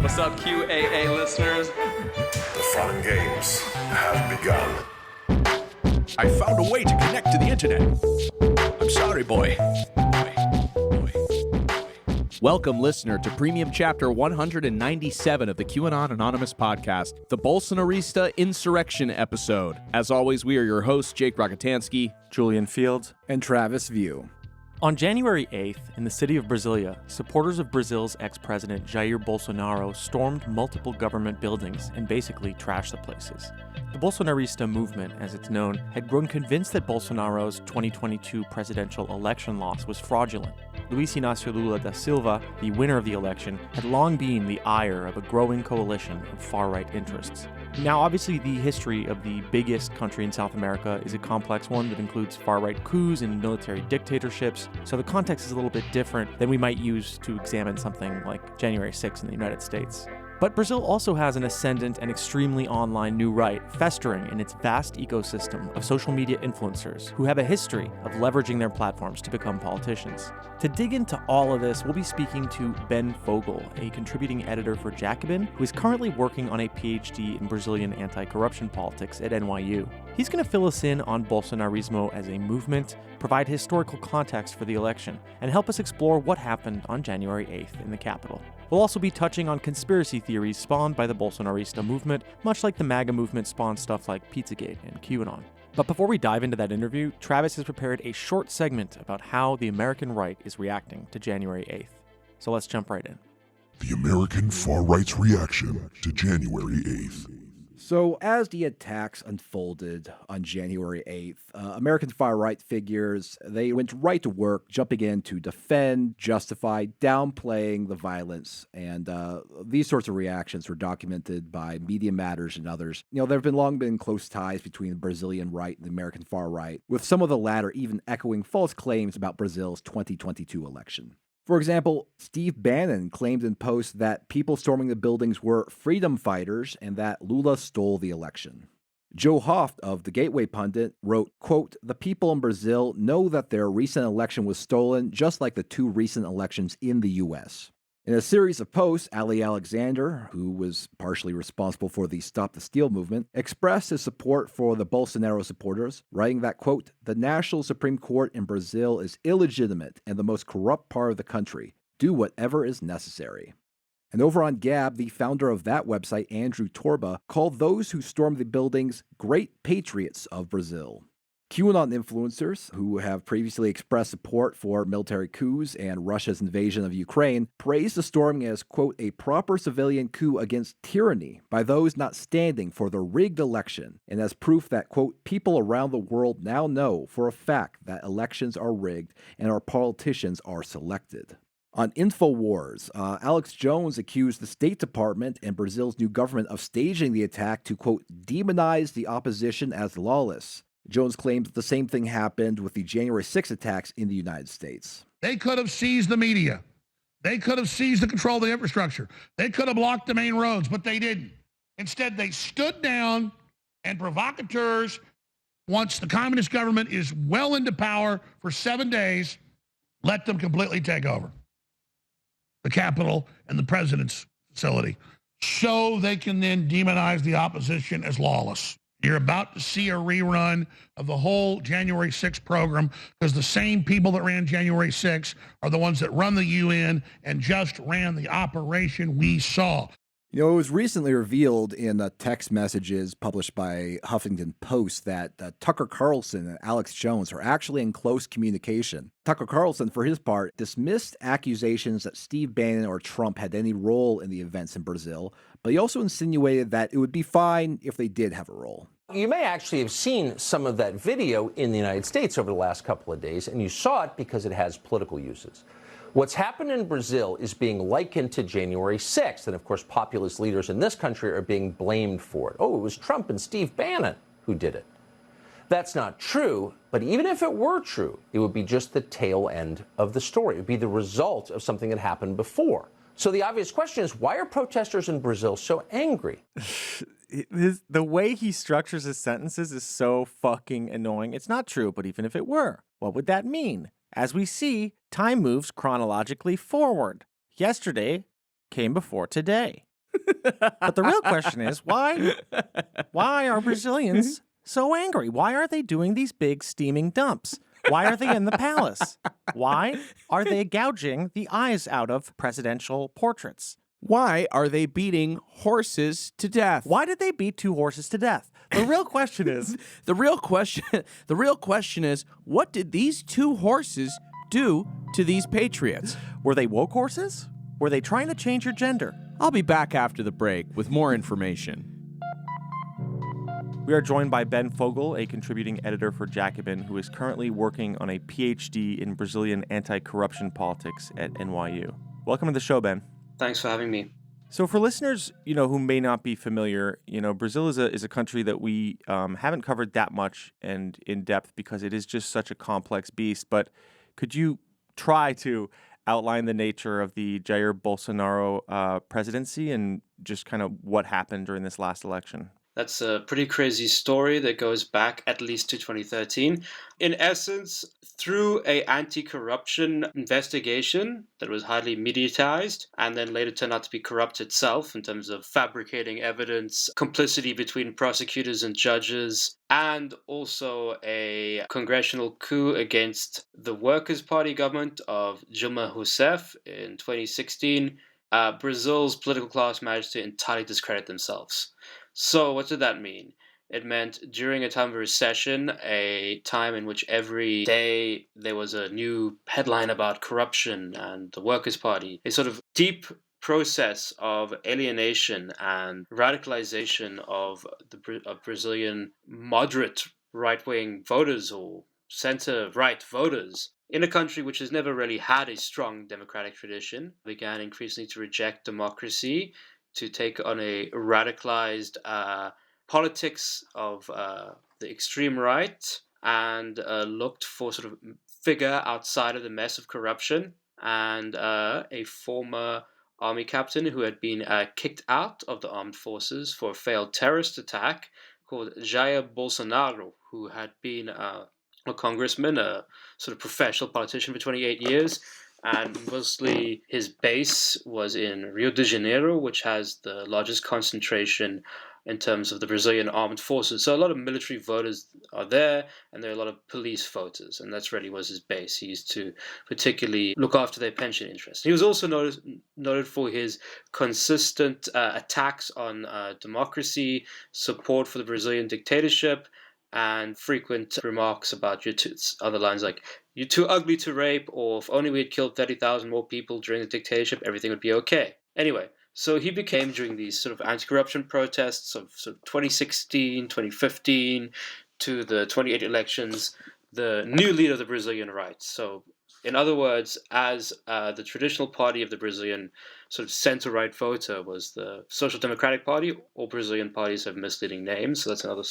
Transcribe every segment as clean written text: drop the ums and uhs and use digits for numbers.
What's up, QAA listeners? The fun games have begun. I found a way to connect to the internet. I'm sorry, boy. Welcome, listener, to Premium Chapter 197 of the QAnon Anonymous podcast, the Bolsonarista Insurrection episode. As always, we are your hosts, Jake Rockatansky, Julian Fields, and Travis View. On January 8th, in the city of Brazilia, supporters of Brazil's ex-president Jair Bolsonaro stormed multiple government buildings and basically trashed the places. The Bolsonarista movement, as it's known, had grown convinced that Bolsonaro's 2022 presidential election loss was fraudulent. Luiz Inácio Lula da Silva, the winner of the election, had long been the ire of a growing coalition of far-right interests. Now, obviously, the history of the biggest country in South America is a complex one that includes far-right coups and military dictatorships, so the context is a little bit different than we might use to examine something like January 6th in the United States. But Brazil also has an ascendant and extremely online new right festering in its vast ecosystem of social media influencers who have a history of leveraging their platforms to become politicians. To dig into all of this, we'll be speaking to Ben Fogel, a contributing editor for Jacobin, who is currently working on a PhD in Brazilian anti-corruption politics at NYU. He's going to fill us in on Bolsonarismo as a movement, provide historical context for the election, and help us explore what happened on January 8th in the Capitol. We'll also be touching on conspiracy theories spawned by the Bolsonarista movement, much like the MAGA movement spawned stuff like Pizzagate and QAnon. But before we dive into that interview, Travis has prepared a short segment about how the American right is reacting to January 8th. So let's jump right in. The American far right's reaction to January 8th. So, as the attacks unfolded on January 8th, American far-right figures, they went right to work, jumping in to defend, justify, downplaying the violence, and these sorts of reactions were documented by Media Matters and others. There have long been close ties between the Brazilian right and the American far-right, with some of the latter even echoing false claims about Brazil's 2022 election. For example, Steve Bannon claimed in posts that people storming the buildings were freedom fighters and that Lula stole the election. Joe Hoft of the Gateway Pundit wrote, quote, "The people in Brazil know that their recent election was stolen, just like the two recent elections in the U.S." In a series of posts, Ali Alexander, who was partially responsible for the Stop the Steal movement, expressed his support for the Bolsonaro supporters, writing that, quote, "The National Supreme Court in Brazil is illegitimate and the most corrupt part of the country. Do whatever is necessary." And over on Gab, the founder of that website, Andrew Torba, called those who stormed the buildings great patriots of Brazil. QAnon influencers, who have previously expressed support for military coups and Russia's invasion of Ukraine, praised the storming as, quote, "a proper civilian coup against tyranny by those not standing for the rigged election, and as proof that, quote, people around the world now know for a fact that elections are rigged and our politicians are selected." On InfoWars, Alex Jones accused the State Department and Brazil's new government of staging the attack to, quote, "demonize the opposition as lawless." Jones claims the same thing happened with the January 6th attacks in the United States. They could have seized the media. They could have seized the control of the infrastructure. They could have blocked the main roads, but they didn't. Instead, they stood down, and provocateurs, once the communist government is well into power for 7 days, let them completely take over the Capitol and the president's facility, so they can then demonize the opposition as lawless. You're about to see a rerun of the whole January 6th program, because the same people that ran January 6th are the ones that run the UN and just ran the operation we saw. It was recently revealed in text messages published by Huffington Post that Tucker Carlson and Alex Jones are actually in close communication. Tucker Carlson, for his part, dismissed accusations that Steve Bannon or Trump had any role in the events in Brazil, but he also insinuated that it would be fine if they did have a role. You may actually have seen some of that video in the United States over the last couple of days, and you saw it because it has political uses. What's happened in Brazil is being likened to January 6th, and of course populist leaders in this country are being blamed for it. Oh, it was Trump and Steve Bannon who did it. That's not true, but even if it were true, it would be just the tail end of the story. It would be the result of something that happened before. So the obvious question is, why are protesters in Brazil so angry? The way he structures his sentences is so fucking annoying. It's not true, but even if it were, what would that mean? As we see, time moves chronologically forward. Yesterday came before today. But the real question is, why are Brazilians so angry? Why are they doing these big steaming dumps? Why are they in the palace? Why are they gouging the eyes out of presidential portraits? Why are they beating horses to death? Why did they beat 2 horses to death? The real question is, The real question is, what did these 2 horses do to these patriots? were they woke horses? Were they trying to change your gender? I'll be back after the break with more information. We are joined by Ben Fogel, a contributing editor for Jacobin, who is currently working on a PhD in Brazilian anti-corruption politics at NYU. Welcome to the show, Ben. Thanks for having me. So for listeners, who may not be familiar, Brazil is a country that we haven't covered that much and in depth because it is just such a complex beast. But could you try to outline the nature of the Jair Bolsonaro presidency and just kind of what happened during this last election? That's a pretty crazy story that goes back at least to 2013. In essence, through a anti-corruption investigation that was highly mediatized and then later turned out to be corrupt itself in terms of fabricating evidence, complicity between prosecutors and judges, and also a congressional coup against the Workers' Party government of Dilma Rousseff in 2016, Brazil's political class managed to entirely discredit themselves. So what did that mean? It meant during a time of recession, a time in which every day there was a new headline about corruption and the Workers' Party, a sort of deep process of alienation and radicalization of Brazilian moderate right-wing voters or center-right voters in a country which has never really had a strong democratic tradition, began increasingly to reject democracy, to take on a radicalized politics of the extreme right, and looked for sort of figure outside of the mess of corruption, and a former army captain who had been kicked out of the armed forces for a failed terrorist attack called Jair Bolsonaro, who had been a congressman, a sort of professional politician for 28 years, and mostly his base was in Rio de Janeiro, which has the largest concentration in terms of the Brazilian armed forces. So a lot of military voters are there, and there are a lot of police voters, and that's really was his base. He used to particularly look after their pension interests. He was also noted for his consistent attacks on democracy, support for the Brazilian dictatorship, and frequent remarks about other lines like, "You're too ugly to rape," or "If only we had killed 30,000 more people during the dictatorship, everything would be okay." Anyway, so he became, during these sort of anti-corruption protests of sort of 2016, 2015 to the 2018 elections, the new leader of the Brazilian right. So in other words, as the traditional party of the Brazilian sort of center-right voter was the Social Democratic Party. All Brazilian parties have misleading names, so that's another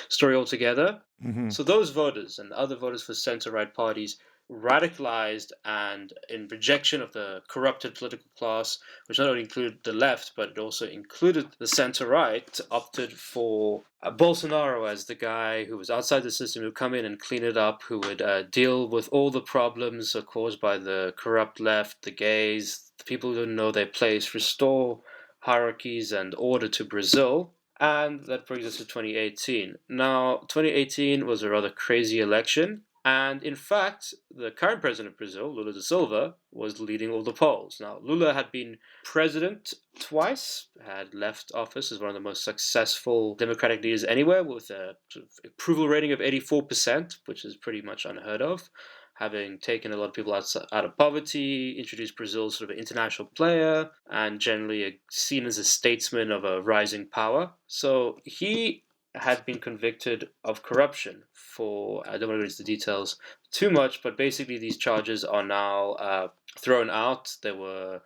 story altogether. Mm-hmm. So those voters and other voters for center-right parties radicalized and in rejection of the corrupted political class, which not only included the left, but it also included the center-right, opted for Bolsonaro as the guy who was outside the system, who would come in and clean it up, who would deal with all the problems caused by the corrupt left, the gays, the people who didn't know their place, restore hierarchies and order to Brazil. And that brings us to 2018. Now, 2018 was a rather crazy election. And in fact, the current president of Brazil, Lula da Silva, was leading all the polls. Now, Lula had been president twice, had left office as one of the most successful democratic leaders anywhere, with a sort of approval rating of 84%, which is pretty much unheard of, having taken a lot of people out of poverty, introduced Brazil as sort of an international player, and generally seen as a statesman of a rising power. So he had been convicted of corruption for, I don't want to go into the details too much, but basically these charges are now thrown out. There were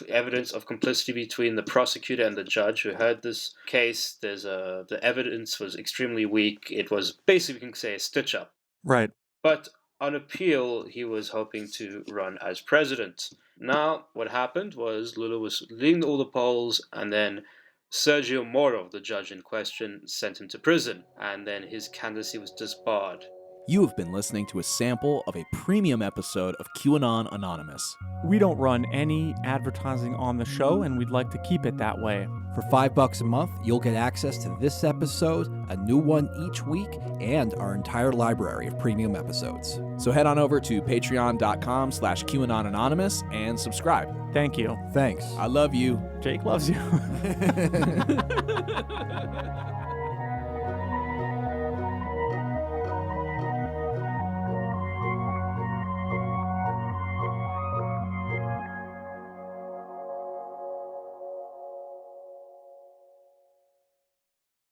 evidence of complicity between the prosecutor and the judge who heard this case. The evidence was extremely weak. It was basically, you can say, a stitch-up. Right. But on appeal, he was hoping to run as president. Now, what happened was Lula was leading all the polls, and then Sergio Moro, the judge in question, sent him to prison, and then his candidacy was disbarred. You have been listening to a sample of a premium episode of QAnon Anonymous. We don't run any advertising on the show, and we'd like to keep it that way. For $5 a month, you'll get access to this episode, a new one each week, and our entire library of premium episodes. So head on over to patreon.com/QAnon Anonymous and subscribe. Thank you. Thanks. I love you. Jake loves you.